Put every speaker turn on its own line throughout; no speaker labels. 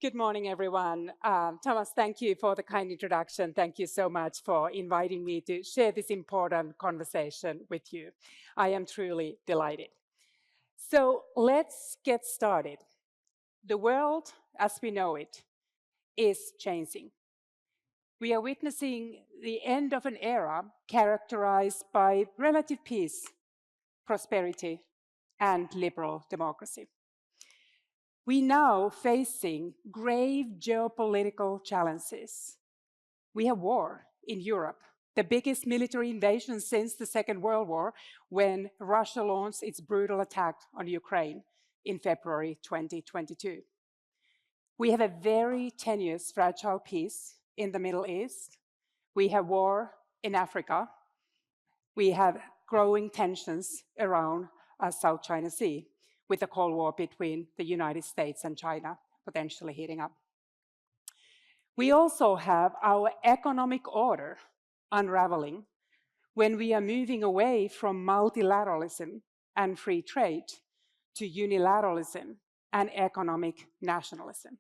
Good morning, everyone. Thomas, thank you for the kind introduction. Thank you so much for inviting me to share this important conversation with you. I am truly delighted. So let's get started. The world, as we know it, is changing. We are witnessing the end of an era characterized by relative peace, prosperity, and liberal democracy. We now facing grave geopolitical challenges. We have war in Europe, the biggest military invasion since the Second World War, when Russia launched its brutal attack on Ukraine in February 2022. We have a very tenuous, fragile peace in the Middle East. We have war in Africa. We have growing tensions around South China Sea, with the Cold War between the United States and China potentially heating up. We also have our economic order unraveling when we are moving away from multilateralism and free trade to unilateralism and economic nationalism.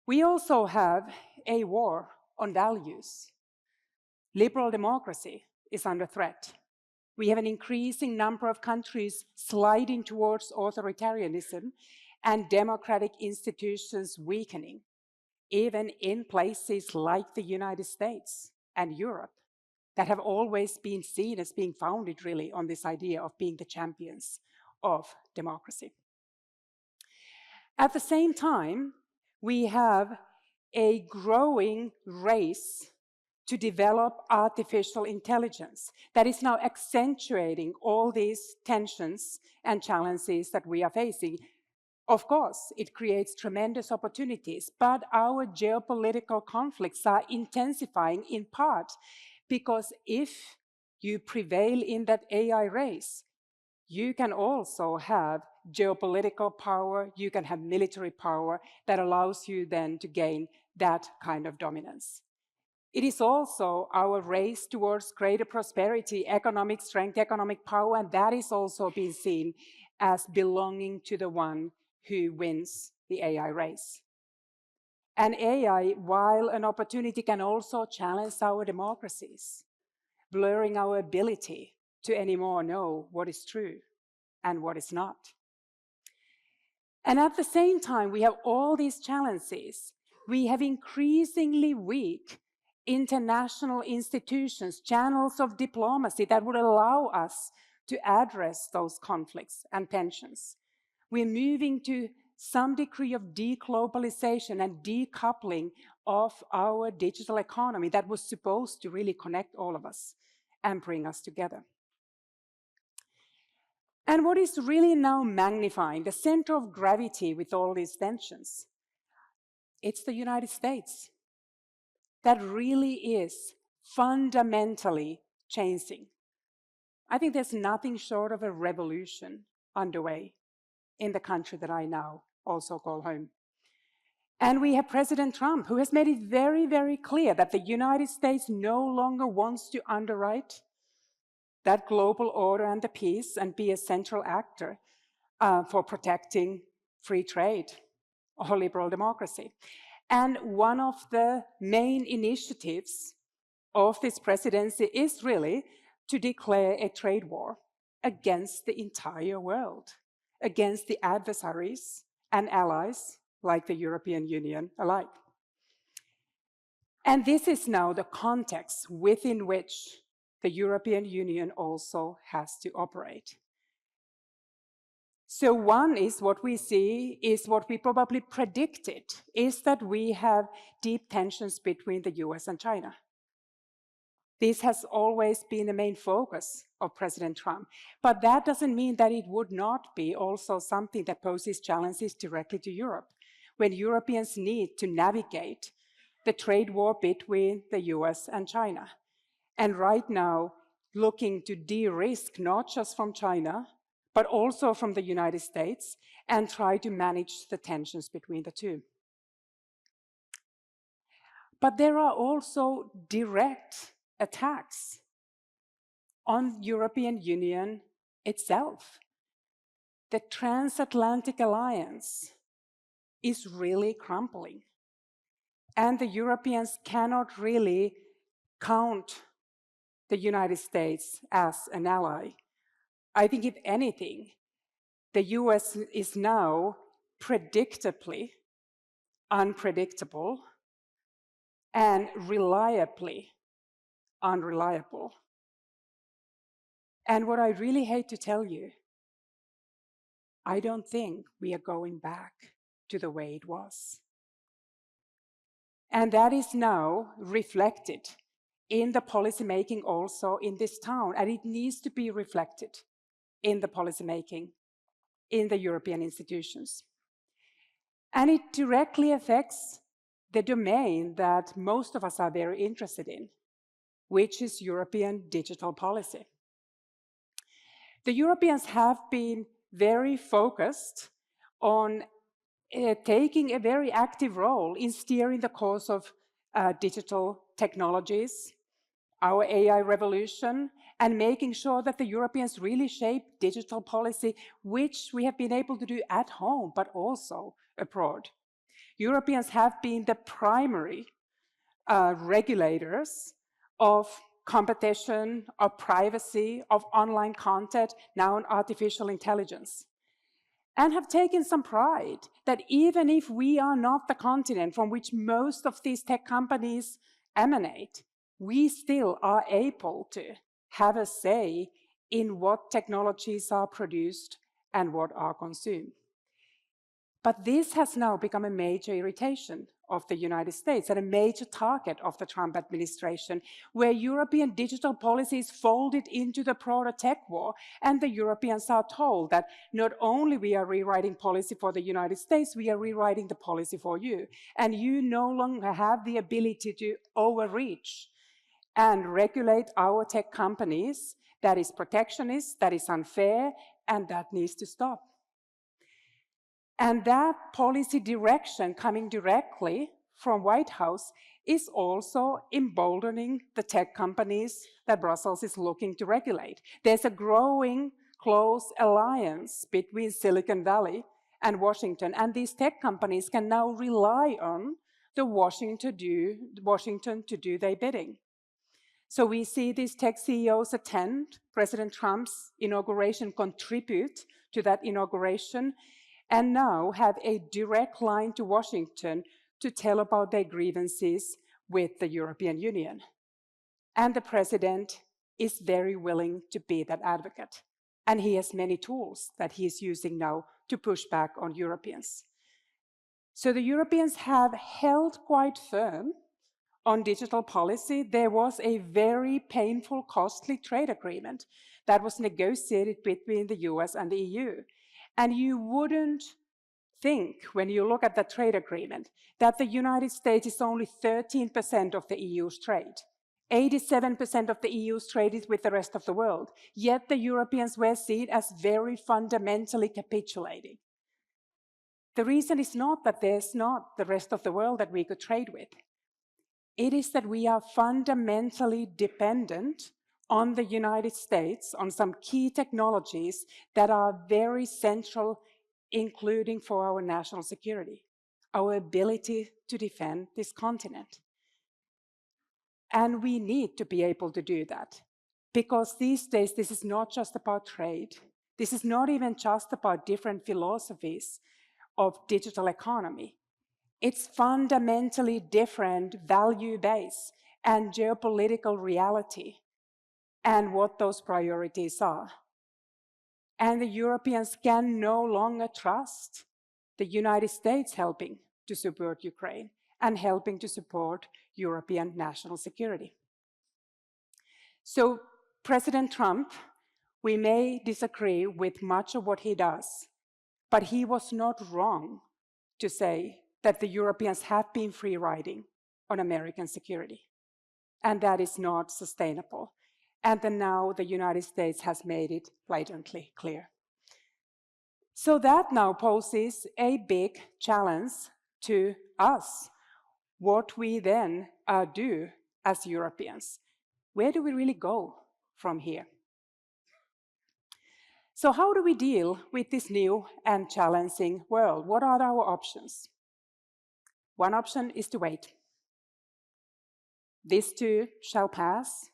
We also have a war on values. Liberal democracy is under threat. We have an increasing number of countries sliding towards authoritarianism and democratic institutions weakening, even in places like the United States and Europe that have always been seen as being founded really on this idea of being the champions of democracy. At the same time, we have a growing race to develop artificial intelligence that is now accentuating all these tensions and challenges that we are facing. Of course, it creates tremendous opportunities, but our geopolitical conflicts are intensifying in part because if you prevail in that AI race, you can also have geopolitical power, you can have military power that allows you then to gain that kind of dominance. It is also our race towards greater prosperity, economic strength, economic power, and that is also being seen as belonging to the one who wins the AI race. And AI, while an opportunity, can also challenge our democracies, blurring our ability to anymore know what is true and what is not. And at the same time, we have all these challenges. We have increasingly weak international institutions, channels of diplomacy that would allow us to address those conflicts and tensions. We're moving to some degree of deglobalization and decoupling of our digital economy that was supposed to really connect all of us and bring us together. And what is really now magnifying the center of gravity with all these tensions? It's the United States. That really is fundamentally changing. I think there's nothing short of a revolution underway in the country that I now also call home. And we have President Trump, who has made it very, very clear that the United States no longer wants to underwrite that global order and the peace and be a central actor for protecting free trade or liberal democracy. And one of the main initiatives of this presidency is really to declare a trade war against the entire world, against the adversaries and allies like the European Union alike. And this is now the context within which the European Union also has to operate. So one is what we see is what we probably predicted, is that we have deep tensions between the US and China. This has always been the main focus of President Trump, but that doesn't mean that it would not be also something that poses challenges directly to Europe, when Europeans need to navigate the trade war between the US and China. And right now, looking to de-risk not just from China, but also from the United States, and try to manage the tensions between the two. But there are also direct attacks on European Union itself. The transatlantic alliance is really crumbling. And the Europeans cannot really count the United States as an ally. I think, if anything, the US is now predictably unpredictable and reliably unreliable. And what I really hate to tell you, I don't think we are going back to the way it was. And that is now reflected in the policymaking also in this town, and it needs to be reflected in the policymaking in the European institutions. And it directly affects the domain that most of us are very interested in, which is European digital policy. The Europeans have been very focused on taking a very active role in steering the course of digital technologies, our AI revolution, and making sure that the Europeans really shape digital policy, which we have been able to do at home, but also abroad. Europeans have been the primary regulators of competition, of privacy, of online content, now on artificial intelligence, and have taken some pride that even if we are not the continent from which most of these tech companies emanate, we still are able to have a say in what technologies are produced and what are consumed. But this has now become a major irritation of the United States and a major target of the Trump administration, where European digital policy is folded into the broader tech war, and the Europeans are told that not only we are rewriting policy for the United States, we are rewriting the policy for you, and you no longer have the ability to overreach and regulate our tech companies. That is protectionist, that is unfair, and that needs to stop. And that policy direction coming directly from White House is also emboldening the tech companies that Brussels is looking to regulate. There's a growing close alliance between Silicon Valley and Washington, and these tech companies can now rely on the Washington to do their bidding. So we see these tech CEOs attend President Trump's inauguration, contribute to that inauguration, and now have a direct line to Washington to tell about their grievances with the European Union. And the president is very willing to be that advocate. And he has many tools that he is using now to push back on Europeans. So the Europeans have held quite firm on digital policy. There was a very painful, costly trade agreement that was negotiated between the US and the EU. And you wouldn't think, when you look at the trade agreement, that the United States is only 13% of the EU's trade. 87% of the EU's trade is with the rest of the world. Yet the Europeans were seen as very fundamentally capitulating. The reason is not that there's not the rest of the world that we could trade with. It is that we are fundamentally dependent on the United States, on some key technologies that are very central, including for our national security, our ability to defend this continent. And we need to be able to do that, because these days this is not just about trade. This is not even just about different philosophies of digital economy. It's fundamentally different value base and geopolitical reality and what those priorities are. And the Europeans can no longer trust the United States helping to support Ukraine and helping to support European national security. So President Trump, we may disagree with much of what he does, but he was not wrong to say that the Europeans have been free riding on American security. And that is not sustainable. And then now the United States has made it blatantly clear. So that now poses a big challenge to us. What we then do as Europeans. Where do we really go from here? So how do we deal with this new and challenging world? What are our options? One option is to wait. This too shall pass.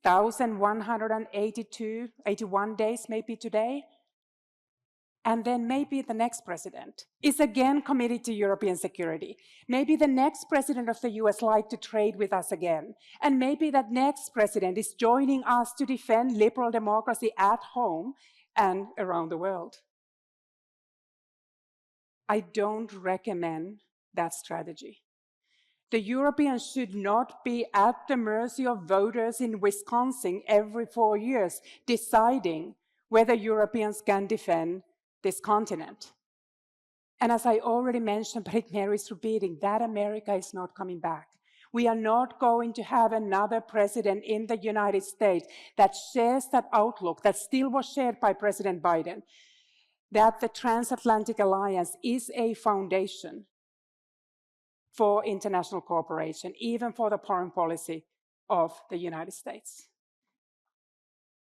1,181 days maybe today. And then maybe the next president is again committed to European security. Maybe the next president of the US likes to trade with us again. And maybe that next president is joining us to defend liberal democracy at home and around the world. I don't recommend that strategy. The Europeans should not be at the mercy of voters in Wisconsin every 4 years deciding whether Europeans can defend this continent. And as I already mentioned, but it merits repeating, that America is not coming back. We are not going to have another president in the United States that shares that outlook that still was shared by President Biden, that the transatlantic alliance is a foundation for international cooperation, even for the foreign policy of the United States.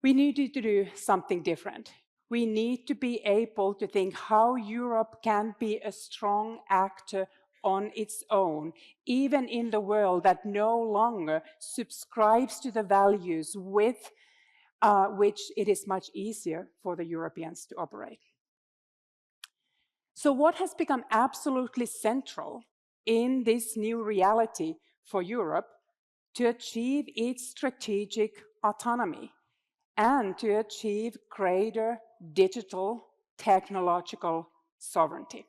We need to do something different. We need to be able to think how Europe can be a strong actor on its own, even in the world that no longer subscribes to the values with which it is much easier for the Europeans to operate. So what has become absolutely central in this new reality for Europe to achieve its strategic autonomy and to achieve greater digital technological sovereignty?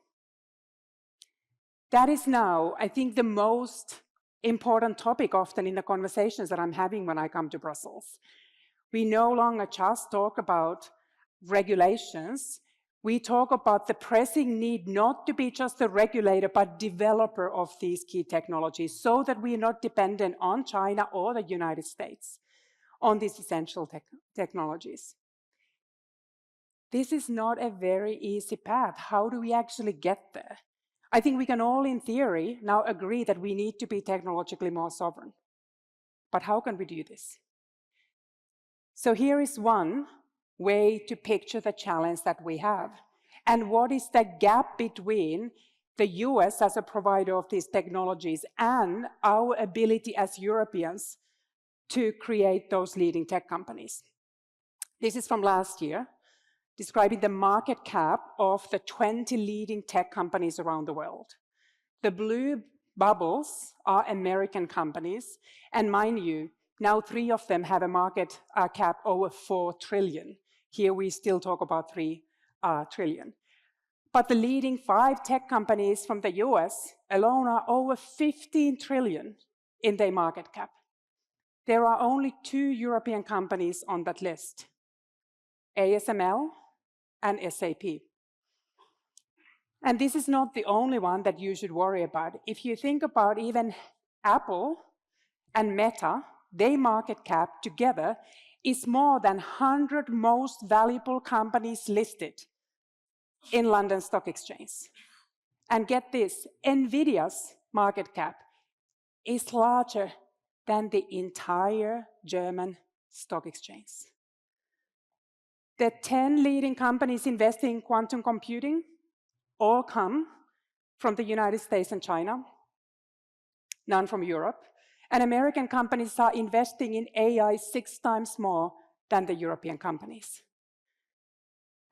That is now, I think, the most important topic often in the conversations that I'm having when I come to Brussels. We no longer just talk about regulations. We talk about the pressing need not to be just a regulator, but developer of these key technologies so that we are not dependent on China or the United States on these essential technologies. This is not a very easy path. How do we actually get there? I think we can all, in theory, now agree that we need to be technologically more sovereign. But how can we do this? So here is one way to picture the challenge that we have. And what is the gap between the US as a provider of these technologies and our ability as Europeans to create those leading tech companies? This is from last year, describing the market cap of the 20 leading tech companies around the world. The blue bubbles are American companies, and mind you, now 3 of them have a market cap over 4 trillion. Here we still talk about 3 trillion. But the leading 5 tech companies from the US alone are over 15 trillion in their market cap. There are only 2 European companies on that list, ASML and SAP. And this is not the only one that you should worry about. If you think about even Apple and Meta, their market cap together is more than 100 most valuable companies listed in London Stock Exchange. And get this, NVIDIA's market cap is larger than the entire German stock exchange. The 10 leading companies investing in quantum computing all come from the United States and China, none from Europe. And American companies are investing in AI 6 times more than the European companies.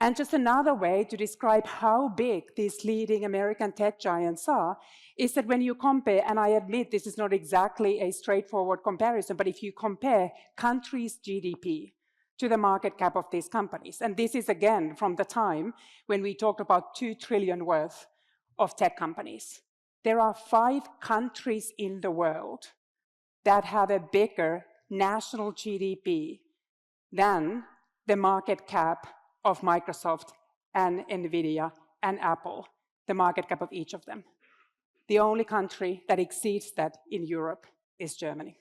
And just another way to describe how big these leading American tech giants are is that when you compare, and I admit this is not exactly a straightforward comparison, but if you compare countries' GDP to the market cap of these companies, and this is again from the time when we talked about 2 trillion worth of tech companies, there are 5 countries in the world that have a bigger national GDP than the market cap of Microsoft and NVIDIA and Apple, the market cap of each of them. The only country that exceeds that in Europe is Germany.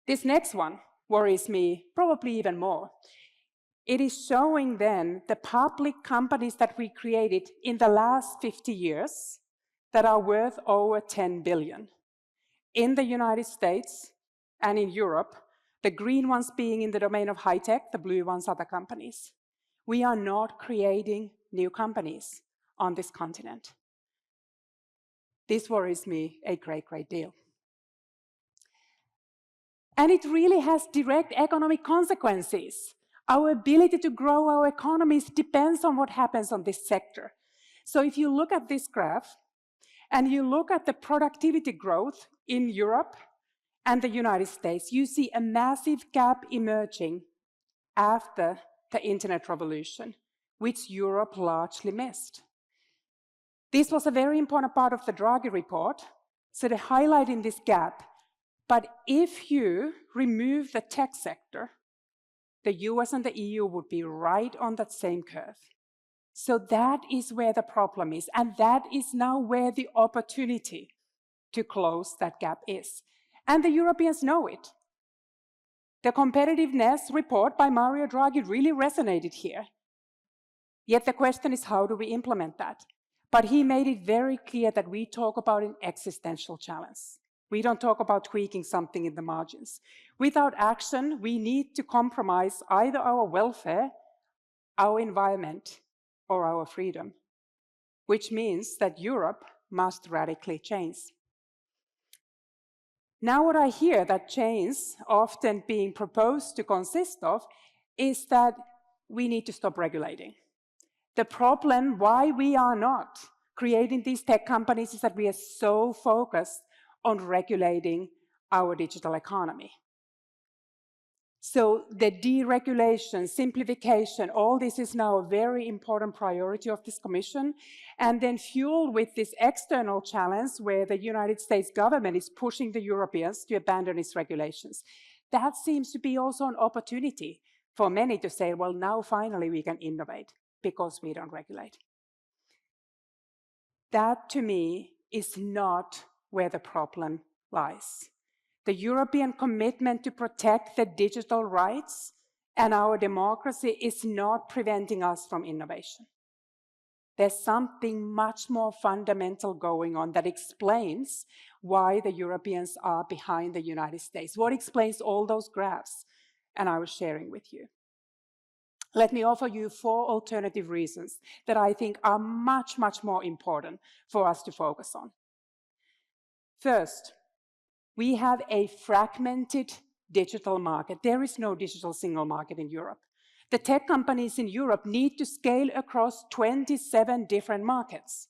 This next one worries me probably even more. It is showing then the public companies that we created in the last 50 years that are worth over 10 billion. In the United States and in Europe, the green ones being in the domain of high tech, the blue ones are the companies. We are not creating new companies on this continent. This worries me a great, great deal. And it really has direct economic consequences. Our ability to grow our economies depends on what happens on this sector. So if you look at this graph, and you look at the productivity growth in Europe and the United States, you see a massive gap emerging after the internet revolution, which Europe largely missed. This was a very important part of the Draghi report, so they're highlighting this gap. But if you remove the tech sector, the US and the EU would be right on that same curve. So that is where the problem is, and that is now where the opportunity to close that gap is. And the Europeans know it. The competitiveness report by Mario Draghi really resonated here. Yet the question is, how do we implement that? But he made it very clear that we talk about an existential challenge. We don't talk about tweaking something in the margins. Without action, we need to compromise either our welfare, our environment, or our freedom, which means that Europe must radically change. Now what I hear that change often being proposed to consist of is that we need to stop regulating. The problem why we are not creating these tech companies is that we are so focused on regulating our digital economy. So the deregulation, simplification, all this is now a very important priority of this Commission. And then fueled with this external challenge where the United States government is pushing the Europeans to abandon its regulations. That seems to be also an opportunity for many to say, well, now finally we can innovate because we don't regulate. That to me is not where the problem lies. The European commitment to protect the digital rights and our democracy is not preventing us from innovation. There's something much more fundamental going on that explains why the Europeans are behind the United States. What explains all those graphs? And I was sharing with you. Let me offer you 4 alternative reasons that I think are much, much more important for us to focus on. First, we have a fragmented digital market. There is no digital single market in Europe. The tech companies in Europe need to scale across 27 different markets.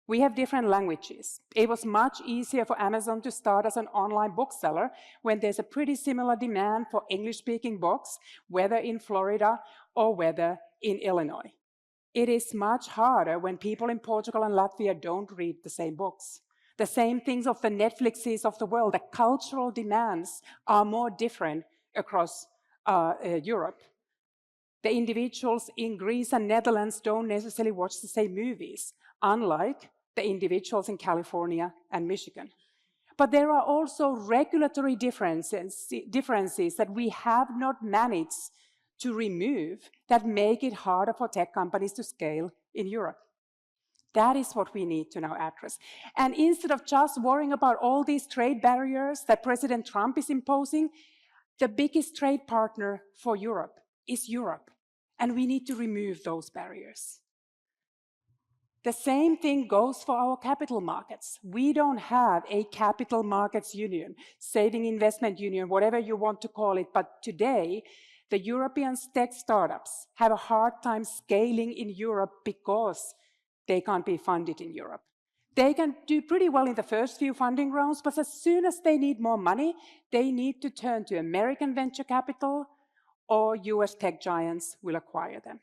We have different languages. It was much easier for Amazon to start as an online bookseller when there's a pretty similar demand for English-speaking books, whether in Florida or whether in Illinois. It is much harder when people in Portugal and Latvia don't read the same books. The same things of the Netflixes of the world. The cultural demands are more different across Europe. The individuals in Greece and Netherlands don't necessarily watch the same movies, unlike the individuals in California and Michigan. But there are also regulatory differences that we have not managed to remove that make it harder for tech companies to scale in Europe. That is what we need to now address. And instead of just worrying about all these trade barriers that President Trump is imposing, the biggest trade partner for Europe is Europe. And we need to remove those barriers. The same thing goes for our capital markets. We don't have a capital markets union, saving investment union, whatever you want to call it. But today, the European tech startups have a hard time scaling in Europe because they can't be funded in Europe. They can do pretty well in the first few funding rounds, but as soon as they need more money, they need to turn to American venture capital or US tech giants will acquire them.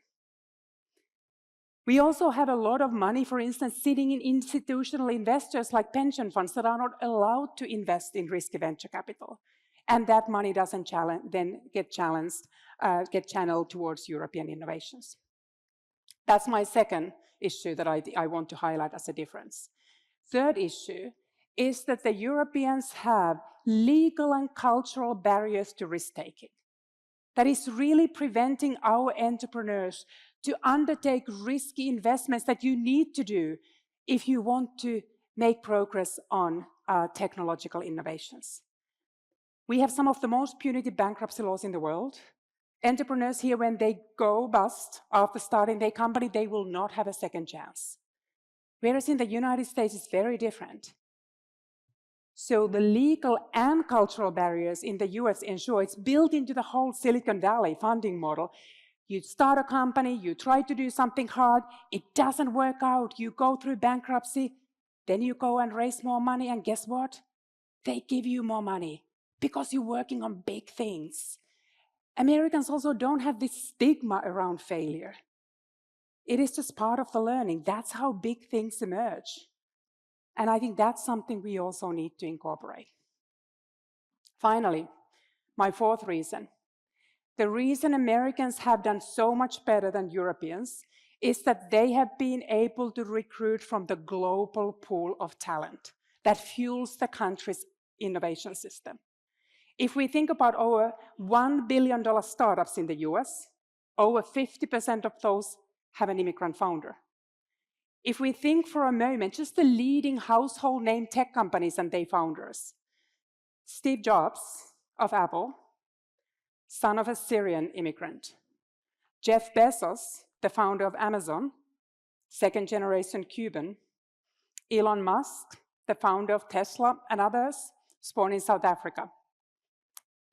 We also have a lot of money, for instance, sitting in institutional investors like pension funds that are not allowed to invest in risky venture capital. And that money doesn't then get channeled towards European innovations. That's my second issue that I want to highlight as a difference. Third issue is that the Europeans have legal and cultural barriers to risk-taking. That is really preventing our entrepreneurs to undertake risky investments that you need to do if you want to make progress on technological innovations. We have some of the most punitive bankruptcy laws in the world. Entrepreneurs here, when they go bust after starting their company, they will not have a second chance. Whereas in the United States, it's very different. So the legal and cultural barriers in the US ensure it's built into the whole Silicon Valley funding model. You start a company, you try to do something hard, it doesn't work out, you go through bankruptcy, then you go and raise more money, and guess what? They give you more money because you're working on big things. Americans also don't have this stigma around failure. It is just part of the learning. That's how big things emerge. And I think that's something we also need to incorporate. Finally, my fourth reason. The reason Americans have done so much better than Europeans is that they have been able to recruit from the global pool of talent that fuels the country's innovation system. If we think about over $1 billion startups in the US, over 50% of those have an immigrant founder. If we think for a moment, just the leading household name tech companies and their founders. Steve Jobs of Apple, son of a Syrian immigrant. Jeff Bezos, the founder of Amazon, second-generation Cuban. Elon Musk, the founder of Tesla and others, born in South Africa.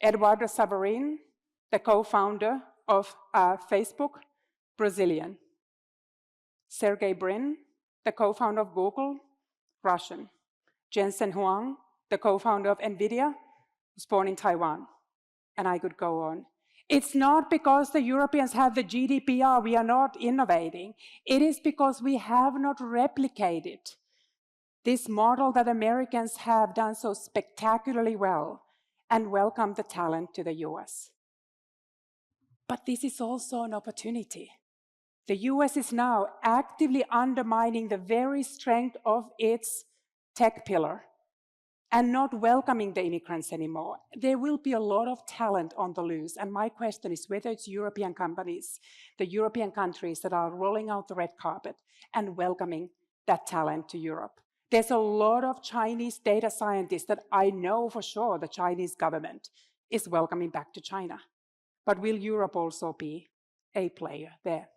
Eduardo Saverin, the co-founder of Facebook, Brazilian. Sergey Brin, the co-founder of Google, Russian. Jensen Huang, the co-founder of NVIDIA, was born in Taiwan. And I could go on. It's not because the Europeans have the GDPR, we are not innovating. It is because we have not replicated this model that Americans have done so spectacularly well and welcomed the talent to the US. But this is also an opportunity. The US is now actively undermining the very strength of its tech pillar and not welcoming the immigrants anymore. There will be a lot of talent on the loose, and my question is whether it's European companies, the European countries that are rolling out the red carpet and welcoming that talent to Europe. There's a lot of Chinese data scientists that I know for sure the Chinese government is welcoming back to China. But will Europe also be a player there?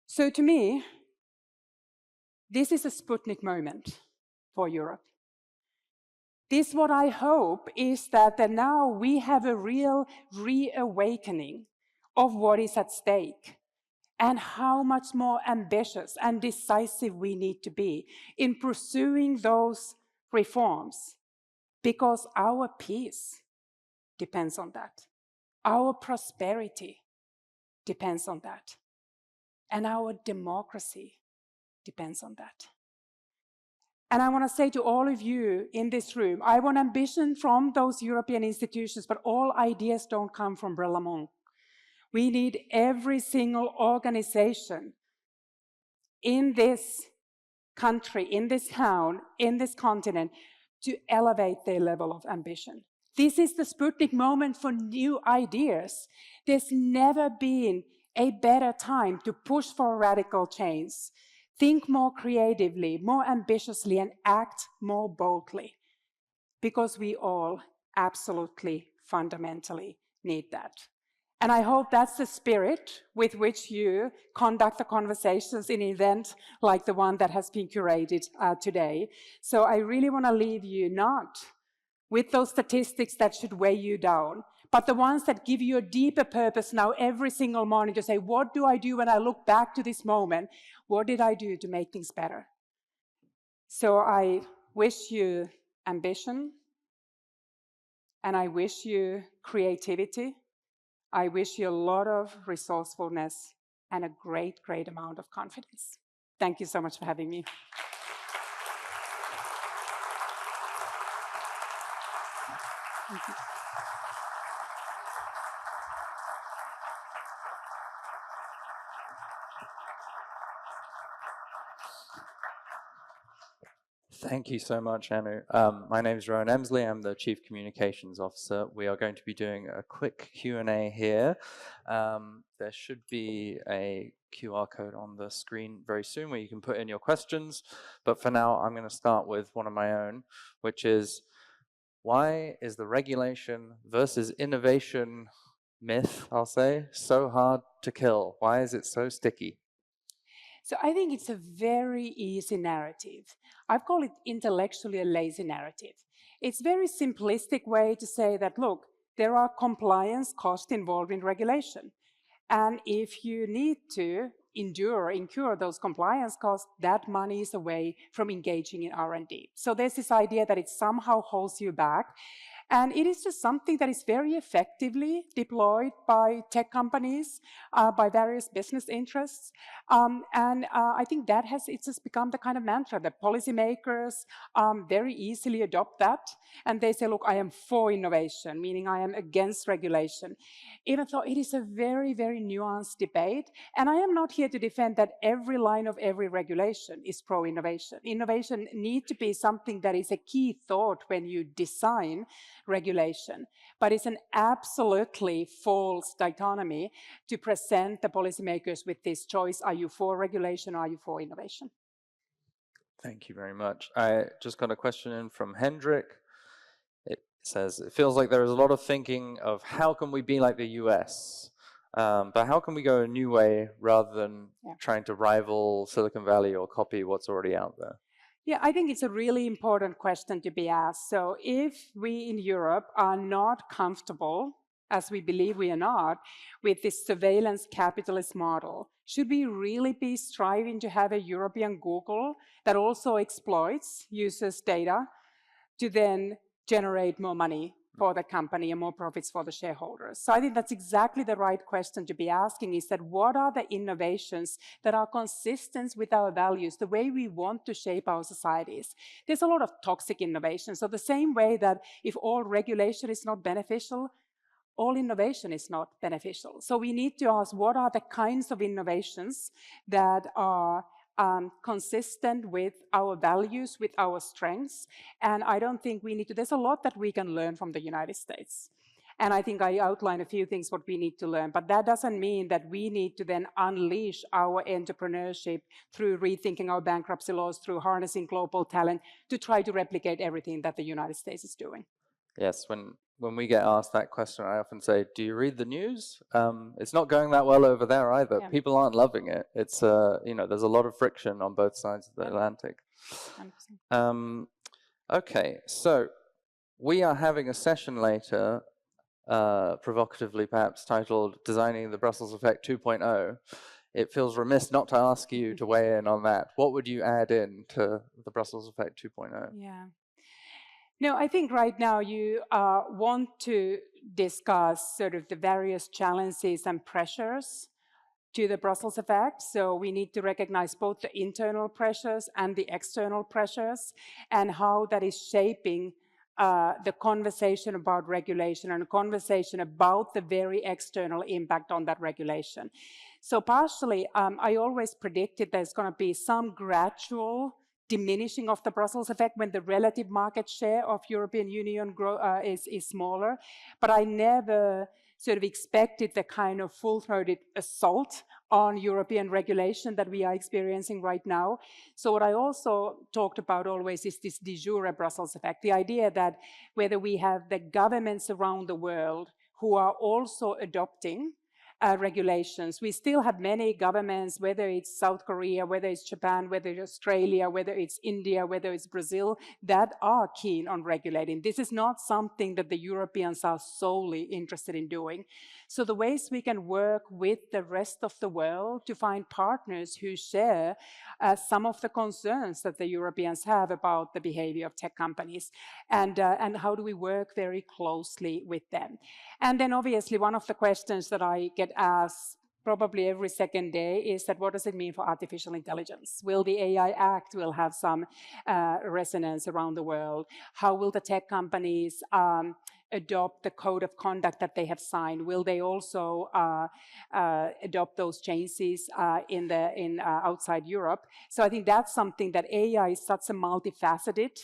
So to me, this is a Sputnik moment for Europe. This, what I hope, is that now we have a real reawakening of what is at stake and how much more ambitious and decisive we need to be in pursuing those reforms, because our peace depends on that. Our prosperity depends on that. And our democracy depends on that. And I want to say to all of you in this room, I want ambition from those European institutions, but all ideas don't come from Brelamont. We need every single organization in this country, in this town, in this continent, to elevate their level of ambition. This is the Sputnik moment for new ideas. There's never been a better time to push for radical change. Think more creatively, more ambitiously, and act more boldly, because we all absolutely, fundamentally need that. And I hope that's the spirit with which you conduct the conversations in an event like the one that has been curated today. So I really want to leave you not with those statistics that should weigh you down, but the ones that give you a deeper purpose now every single morning to say, what do I do when I look back to this moment? What did I do to make things better? So I wish you ambition, and I wish you creativity. I wish you a lot of resourcefulness and a great, great amount of confidence. Thank you so much for having me. Thank you.
Thank you so much, Anu. My name is Rowan Emslie. I'm the Chief Communications Officer. We are going to be doing a quick Q&A here. There should be a QR code on the screen very soon where you can put in your questions. But for now, I'm going to start with one of my own, which is, why is the regulation versus innovation myth, I'll say, so hard to kill? Why is it so sticky?
So I think it's a very easy narrative. I call it intellectually a lazy narrative. It's a very simplistic way to say that, look, there are compliance costs involved in regulation. And if you need to incur those compliance costs, that money is away from engaging in R&D. So there's this idea that it somehow holds you back. And it is just something that is very effectively deployed by tech companies, by various business interests. I think that it's just become the kind of mantra that policymakers very easily adopt that. And they say, look, I am for innovation, meaning I am against regulation, even though it is a very, very nuanced debate. And I am not here to defend that every line of every regulation is pro-innovation. Innovation needs to be something that is a key thought when you design regulation. But it's an absolutely false dichotomy to present the policymakers with this choice. Are you for regulation or are you for innovation?
Thank you very much. I just got a question in from Hendrik. It says, it feels like there is a lot of thinking of how can we be like the US? But how can we go a new way rather than trying to rival Silicon Valley or copy what's already out there?
Yeah, I think it's a really important question to be asked. So if we in Europe are not comfortable, as we believe we are not, with this surveillance capitalist model, should we really be striving to have a European Google that also exploits users' data to then generate more money for the company and more profits for the shareholders? So I think that's exactly the right question to be asking, is that what are the innovations that are consistent with our values, the way we want to shape our societies? There's a lot of toxic innovation. So the same way that if all regulation is not beneficial, all innovation is not beneficial. So we need to ask, what are the kinds of innovations that are consistent with our values, with our strengths? And I don't think we need to, there's a lot that we can learn from the United States. And I think I outlined a few things what we need to learn, but that doesn't mean that we need to then unleash our entrepreneurship through rethinking our bankruptcy laws, through harnessing global talent to try to replicate everything that the United States is doing.
Yes, when we get asked that question, I often say, do you read the news? It's not going that well over there either. Yeah. People aren't loving it. It's, there's a lot of friction on both sides of the Atlantic. Okay, so we are having a session later, provocatively perhaps titled Designing the Brussels Effect 2.0. It feels remiss not to ask you to weigh in on that. What would you add in to the Brussels Effect 2.0?
Yeah. No, I think right now you want to discuss sort of the various challenges and pressures to the Brussels effect. So we need to recognize both the internal pressures and the external pressures and how that is shaping the conversation about regulation and a conversation about the very external impact on that regulation. So partially, I always predicted there's going to be some gradual diminishing of the Brussels effect when the relative market share of European Union is smaller. But I never sort of expected the kind of full-throated assault on European regulation that we are experiencing right now. So what I also talked about always is this de jure Brussels effect, the idea that whether we have the governments around the world who are also adopting regulations. We still have many governments, whether it's South Korea, whether it's Japan, whether it's Australia, whether it's India, whether it's Brazil, that are keen on regulating. This is not something that the Europeans are solely interested in doing. So the ways we can work with the rest of the world to find partners who share some of the concerns that the Europeans have about the behavior of tech companies, and how do we work very closely with them. And then obviously one of the questions that I get asked probably every second day is that what does it mean for artificial intelligence? Will the AI Act will have some resonance around the world? How will the tech companies adopt the code of conduct that they have signed? Will they also adopt those changes in outside Europe? So I think that's something that AI is such a multifaceted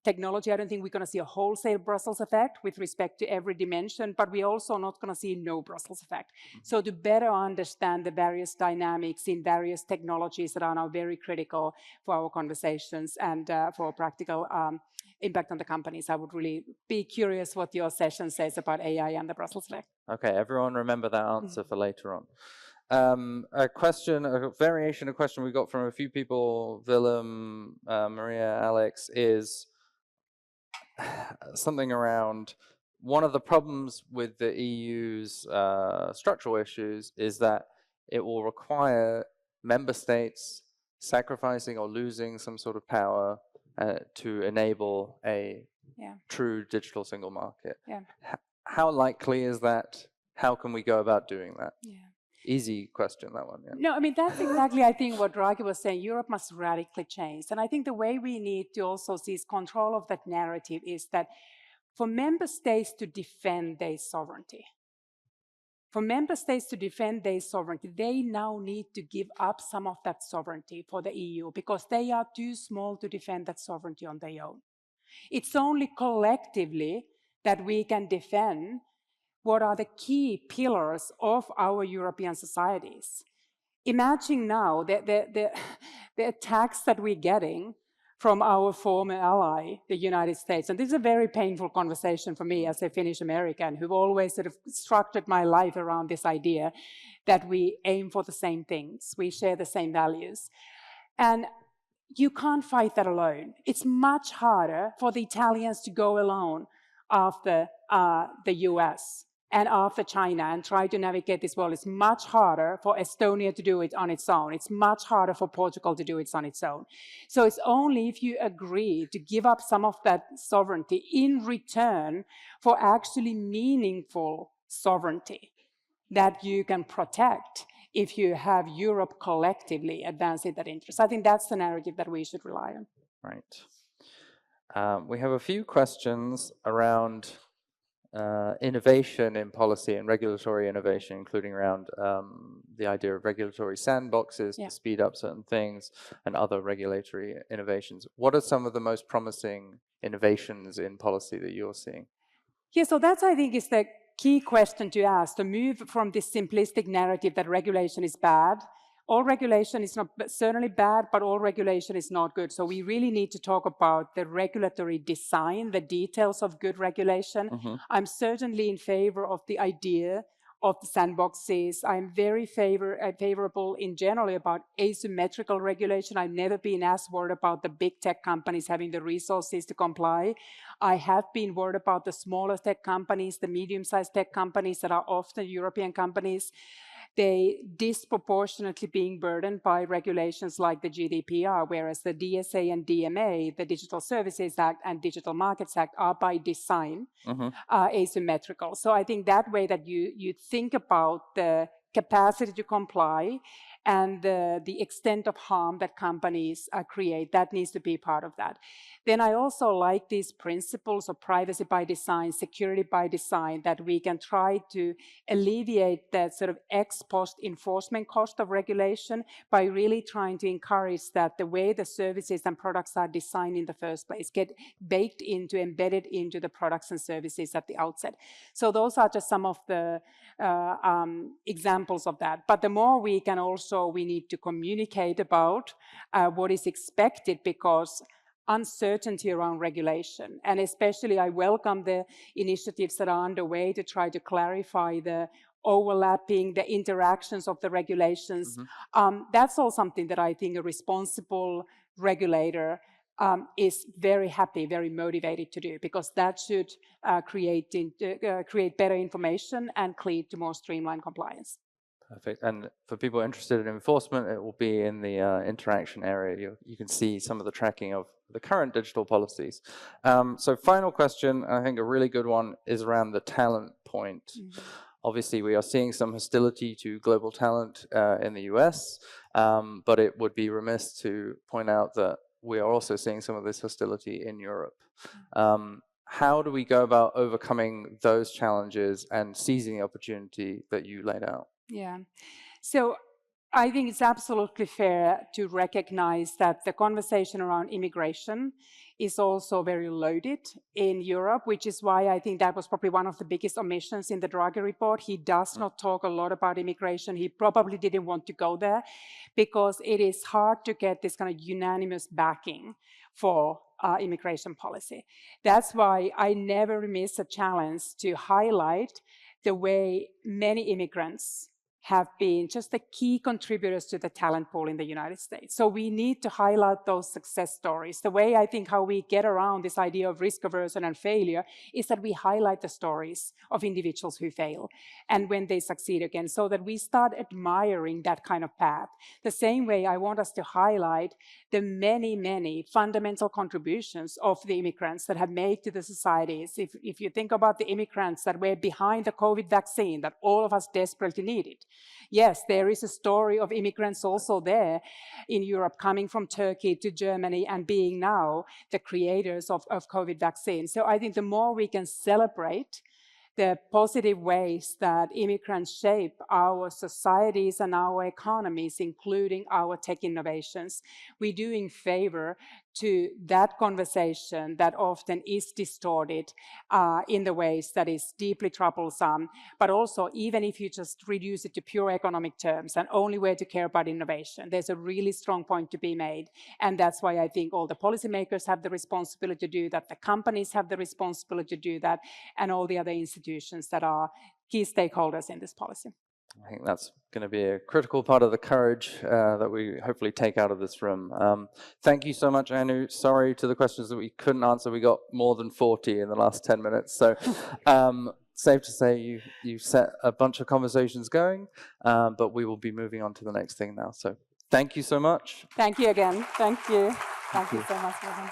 technology. I don't think we're going to see a wholesale Brussels effect with respect to every dimension, but we're also not going to see no Brussels effect. So to better understand the various dynamics in various technologies that are now very critical for our conversations and for practical impact on the companies, I would really be curious what your session says about AI and the Brussels effect.
Okay, everyone remember that answer for later on. A question, a variation, a question we got from a few people, Willem, Maria, Alex, is something around one of the problems with the EU's structural issues is that it will require member states sacrificing or losing some sort of power to enable a true digital single market. How likely is that? How can we go about doing that? Easy question, that one.
No, I mean, that's exactly, I think, what Draghi was saying. Europe must radically change. And I think the way we need to also seize control of that narrative is that for member states to defend their sovereignty, they now need to give up some of that sovereignty for the EU because they are too small to defend that sovereignty on their own. It's only collectively that we can defend what are the key pillars of our European societies. Imagine now the attacks that we're getting from our former ally, the United States. And this is a very painful conversation for me as a Finnish American who've always sort of structured my life around this idea that we aim for the same things, we share the same values. And you can't fight that alone. It's much harder for the Italians to go alone after the US and after China and try to navigate this world. It's much harder for Estonia to do it on its own. It's much harder for Portugal to do it on its own. So it's only if you agree to give up some of that sovereignty in return for actually meaningful sovereignty that you can protect if you have Europe collectively advancing that interest. I think that's the narrative that we should rely on.
Right. We have a few questions around innovation in policy and regulatory innovation, including around the idea of regulatory sandboxes to speed up certain things and other regulatory innovations. What are some of the most promising innovations in policy that you're seeing?
Yeah, so that's, I think, is the key question to ask, to move from this simplistic narrative that regulation is bad. All regulation is not certainly bad, but all regulation is not good. So we really need to talk about the regulatory design, the details of good regulation. I'm certainly in favor of the idea of the sandboxes. I'm very favorable in general about asymmetrical regulation. I've never been as worried about the big tech companies having the resources to comply. I have been worried about the smaller tech companies, the medium-sized tech companies that are often European companies. They disproportionately being burdened by regulations like the GDPR, whereas the DSA and DMA, the Digital Services Act and Digital Markets Act, are by design asymmetrical. So I think that way that you think about the capacity to comply and the extent of harm that companies create, that needs to be part of that. Then I also like these principles of privacy by design, security by design, that we can try to alleviate that sort of ex post enforcement cost of regulation by really trying to encourage that the way the services and products are designed in the first place get baked into, embedded into the products and services at the outset. So those are just some of the examples of that. But the more we need to communicate about what is expected, because uncertainty around regulation, and especially I welcome the initiatives that are underway to try to clarify the overlapping, the interactions of the regulations. That's all something that I think a responsible regulator is very happy, very motivated to do, because that should create better information and lead to more streamlined compliance.
Perfect. And for people interested in enforcement, it will be in the interaction area. You can see some of the tracking of the current digital policies. So final question, I think a really good one, is around the talent point. Obviously, we are seeing some hostility to global talent in the US, but it would be remiss to point out that we are also seeing some of this hostility in Europe. How do we go about overcoming those challenges and seizing the opportunity that you laid out?
Yeah, so I think it's absolutely fair to recognize that the conversation around immigration is also very loaded in Europe, which is why I think that was probably one of the biggest omissions in the Draghi report. He does not talk a lot about immigration. He probably didn't want to go there because it is hard to get this kind of unanimous backing for immigration policy. That's why I never miss a challenge to highlight the way many immigrants have been just the key contributors to the talent pool in the United States. So we need to highlight those success stories. The way I think how we get around this idea of risk aversion and failure is that we highlight the stories of individuals who fail and when they succeed again, so that we start admiring that kind of path. The same way I want us to highlight the many, many fundamental contributions of the immigrants that have made to the societies. If you think about the immigrants that were behind the COVID vaccine that all of us desperately needed. Yes, there is a story of immigrants also there in Europe, coming from Turkey to Germany and being now the creators of COVID vaccines. So I think the more we can celebrate the positive ways that immigrants shape our societies and our economies, including our tech innovations, we do in favor to that conversation that often is distorted in the ways that is deeply troublesome, but also even if you just reduce it to pure economic terms and only way to care about innovation, there's a really strong point to be made. And that's why I think all the policymakers have the responsibility to do that, the companies have the responsibility to do that, and all the other institutions that are key stakeholders in this policy.
I think that's going to be a critical part of the courage that we hopefully take out of this room. Thank you so much, Anu. Sorry to the questions that we couldn't answer. We got more than 40 in the last 10 minutes. So safe to say you set a bunch of conversations going, but we will be moving on to the next thing now. So thank you so much.
Thank you again. Thank you. Thank you so much, Rowan.